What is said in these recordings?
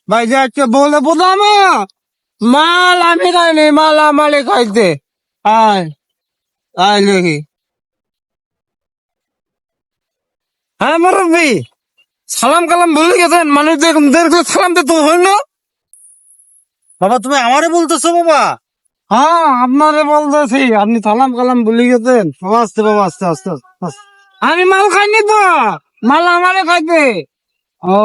ভাই যে আজকে বলে বললাম মাল আমি খাইনি, মাল আমারে খাইতে। আয় আয় দেখি। হ্যাঁ মুরব্বী, সালাম কালাম ভুলে গেছেন, মানুষ দেখলে সালাম দিতে হইল। বাবা তুমি আমারে বলতেছো বাবা? হ্যাঁ আপনারে বলতেছি, আপনি সালাম কালাম ভুলে গেছেন। বাবা আস্তে, বাবা আস্তে আস্তে আস্তে। আমি মাল খাইনি তো, মাল আমারে খাইতে। ও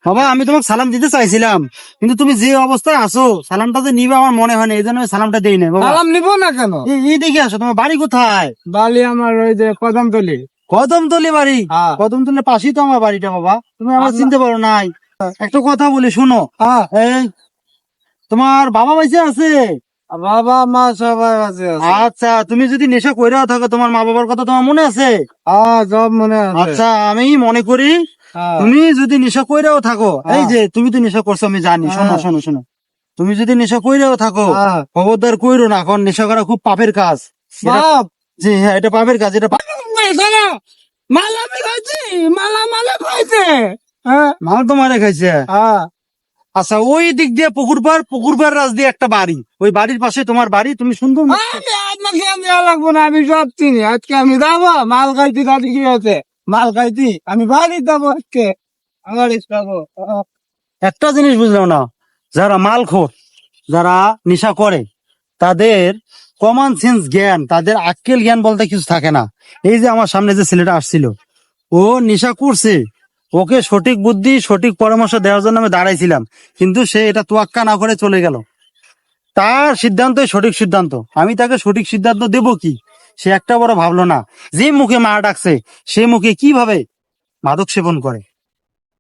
বাবা, আমি তোমাকে সালাম দিতে চাইছিলাম, কিন্তু তুমি যে অবস্থায় আছো সালামটা যে নিবে আমার মনে হয় না, এই জন্য আমি সালামটা দেই না বাবা। সালাম নিব না কেন? এই দেখে আসো, তোমার বাড়ি কোথায়? বালি আমার ওই যে কদমতলি। কদমতলি বাড়ি? হ্যাঁ। কদমতলির পাশেই তো আমার বাড়িটা বাবা, তুমি আমার আমরা- চিনতে পারো নাই? একটা কথা বলি শোনো, হ্যাঁ, এই তোমার বাবা বেঁচে আছে? বাবা মা সবাই আছে। আচ্ছা, তুমি যদি নেশা কইরাও থাকো, তোমার মা বাবার কথা তোমার মনে আছে? হ্যাঁ সব মনে আছে। আচ্ছা, আমি মনে করি হ্যাঁ, তুমি যদি নেশা কইরাও থাকো, এই হ্যাঁ। যে তুমি তো নেশা করছো আমি জানি, শোনো হ্যাঁ। শোনো শোনো, তুমি যদি নেশা কইরাও থাকো হ্যাঁ। খবরদার কইরো না, কারণ নেশা করা খুব পাপের কাজ। বাপ জি হ্যাঁ, এটা পাপের কাজ, এটা শোনো, মাল আমি খাইছি, মালা মালে খাইছে। হ্যাঁ, মাল তো মারে খাইছে। হ্যাঁ। আচ্ছা, ওই দিক দিয়ে পুকুর পাড় রাজ দিয়ে একটা বাড়ি, ওই বাড়ির পাশে তোমার বাড়ি, তুমি সুন্দর আমি আপনাকে দেওয়া লাগবো না, আমি সব চিনি। আজকে আমি যাবো মাল খাইতে, তাতে কি আছে? মাল খাইতি আমি বাড়ি যাবো আজকে, আমার ইচ্ছা গো। একটা জিনিস বুঝলাম না, যারা মালখোর, যারা নেশা করে, তাদের কমন সেন্স জ্ঞান, তাদের আক্কেল জ্ঞান বলতে কিছু থাকে না। এই যে আমার সামনে যে ছেলেটা আসছিল, ও নেশা করছে, ওকে সঠিক বুদ্ধি সঠিক পরামর্শ দেওয়ার জন্য আমি দাঁড়াইছিলাম, কিন্তু সে এটা তোয়াক্কা না করে চলে গেল। তার সিদ্ধান্তই সঠিক সিদ্ধান্ত, আমি তাকে সঠিক সিদ্ধান্ত দেব কি? সে একটা বড় ভাবলো না, যে মুখে মা ডাকছে সে মুখে কিভাবে মাদক সেবন করে।